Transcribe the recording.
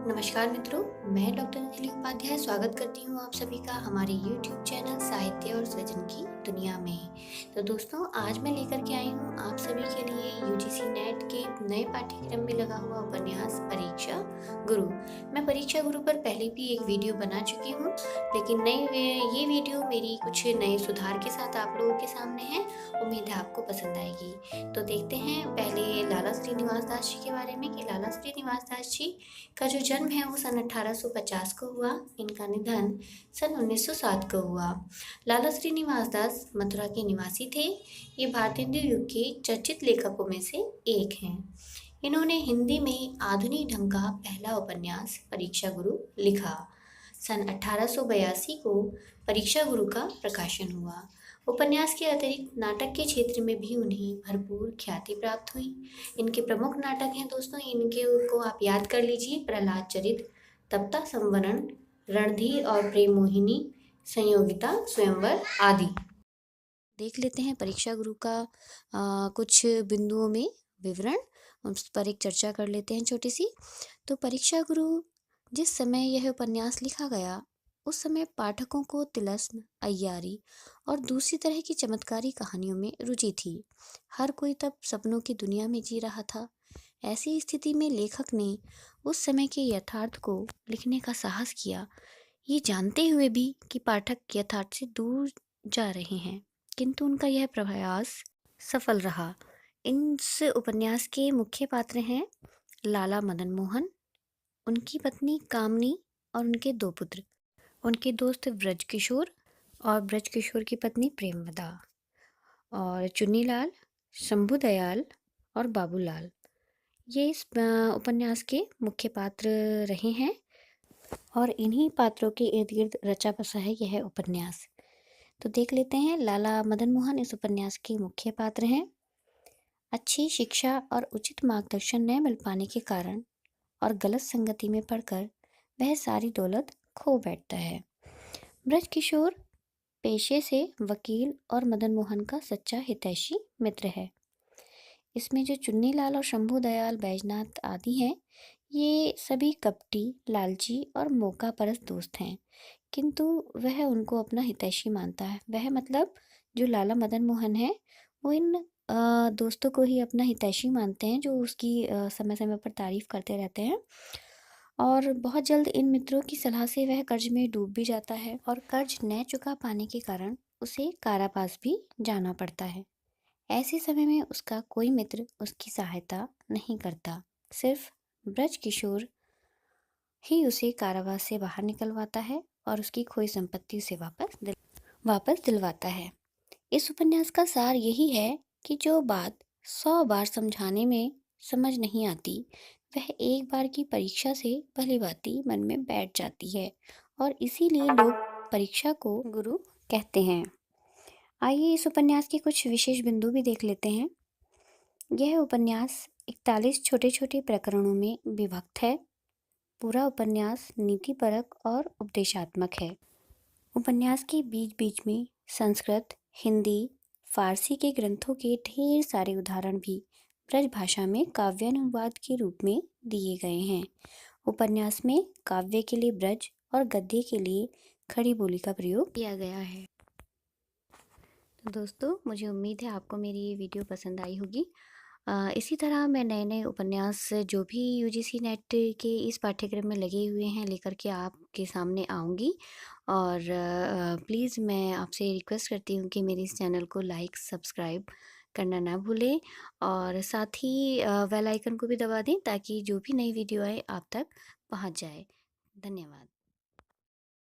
नमस्कार मित्रों, मैं डॉक्टर अंजलि उपाध्याय स्वागत करती हूँ आप सभी का हमारे YouTube चैनल साहित्य और सृजन की दुनिया में। तो दोस्तों, आज मैं लेकर के आई हूँ आप सभी के लिए यूजीसी नेट के नए पाठ्यक्रम में लगा हुआ उपन्यास परीक्षा गुरु। मैं परीक्षा गुरु पर पहले भी एक वीडियो बना चुकी हूँ, लेकिन ये वीडियो मेरी कुछ नए सुधार के साथ आप लोगों के सामने है। उम्मीद है आपको पसंद आएगी। तो देखते हैं पहले लाला श्रीनिवास दास जी के बारे में कि लाला श्रीनिवास दास जी का जो जन्म है वो सन 1850 को हुआ। इनका निधन सन 1907 को हुआ। लाला श्रीनिवास दास मथुरा के निवासी थे। ये भारतेंदु युग के चर्चित लेखकों में से एक हैं। इन्होंने हिंदी में आधुनिक ढंग का पहला उपन्यास परीक्षा गुरु लिखा। सन 1882 को परीक्षा गुरु का प्रकाशन हुआ। उपन्यास के अतिरिक्त नाटक के क्षेत्र में भी उन्हें भरपूर ख्याति प्राप्त हुई। इनके प्रमुख नाटक हैं दोस्तों, इनके को आप याद कर लीजिए: प्रहलाद चरित, तप्ता संवरण, रणधीर और प्रेम मोहिनी, संयोगिता, स्वयंवर आदि। देख लेते हैं परीक्षा गुरु का कुछ बिंदुओं में विवरण, उस पर एक चर्चा कर लेते हैं छोटी सी। तो परीक्षा गुरु, जिस समय यह उपन्यास लिखा गया उस समय पाठकों को तिलस्म, अय्यारी और दूसरी तरह की चमत्कारी कहानियों में रुचि थी। हर कोई तब सपनों की दुनिया में जी रहा था। ऐसी स्थिति में लेखक ने उस समय के यथार्थ को लिखने का साहस किया, ये जानते हुए भी कि पाठक यथार्थ से दूर जा रहे हैं, किंतु उनका यह प्रयास सफल रहा। इस उपन्यास के मुख्य पात्र हैं लाला मदन मोहन, उनकी पत्नी कामनी और उनके दो पुत्र, उनके दोस्त ब्रज किशोर और ब्रज किशोर की पत्नी प्रेमवदा, और चुन्नीलाल, शंभू दयाल और बाबूलाल। ये इस उपन्यास के मुख्य पात्र रहे हैं और इन्हीं पात्रों के इर्द गिर्द रचा बसा है यह उपन्यास। तो देख लेते हैं। लाला मदन मोहन इस उपन्यास के मुख्य पात्र हैं। अच्छी शिक्षा और उचित मार्गदर्शन न मिल पाने के कारण और गलत संगति में पड़कर वह सारी दौलत खो बैठता है। ब्रज किशोर पेशे से वकील और मदन मोहन का सच्चा हितैषी मित्र है। इसमें जो चुन्नीलाल और शंभू दयाल, बैजनाथ आदि हैं, ये सभी कपटी, लालची और मौका परस्त दोस्त हैं, किंतु वह उनको अपना हितैषी मानता है। वह मतलब जो लाला मदन मोहन है वो इन दोस्तों को ही अपना हितैषी मानते हैं, जो उसकी समय समय पर तारीफ करते रहते हैं। और बहुत जल्द इन मित्रों की सलाह से वह कर्ज में डूब भी जाता है और कर्ज न चुका पाने के कारण उसे कारावास भी जाना पड़ता है। ऐसे समय में उसका कोई मित्र उसकी सहायता नहीं करता। सिर्फ ब्रज किशोर ही उसे कारावास से बाहर निकलवाता है और उसकी खोई संपत्ति उसे वापस दिलवाता है। इस उपन्यास का सार यही है कि जो बात 100 बार समझाने में समझ नहीं आती, वह एक बार की परीक्षा से भली भांति मन में बैठ जाती है और इसीलिए लोग परीक्षा को गुरु कहते हैं। आइए इस उपन्यास के कुछ विशेष बिंदु भी देख लेते हैं। यह उपन्यास 41 छोटे छोटे प्रकरणों में विभक्त है। पूरा उपन्यास नीतिपरक और उपदेशात्मक है। उपन्यास के बीच बीच में संस्कृत, हिंदी, फारसी के ग्रंथों के ढेर सारे उदाहरण भी ब्रज भाषा में काव्यानुवाद के रूप में दिए गए हैं। उपन्यास में काव्य के लिए ब्रज और गद्य के लिए खड़ी बोली का प्रयोग किया गया है। तो दोस्तों, मुझे उम्मीद है आपको मेरी ये वीडियो पसंद आई होगी। इसी तरह मैं नए नए उपन्यास जो भी यूजीसी नेट के इस पाठ्यक्रम में लगे हुए हैं लेकर के आपके सामने आऊँगी। और प्लीज़ मैं आपसे रिक्वेस्ट करती हूँ कि मेरे इस चैनल को लाइक, सब्सक्राइब करना ना भूलें और साथ ही बेल आइकन को भी दबा दें ताकि जो भी नई वीडियो आए आप तक पहुँच जाए। धन्यवाद।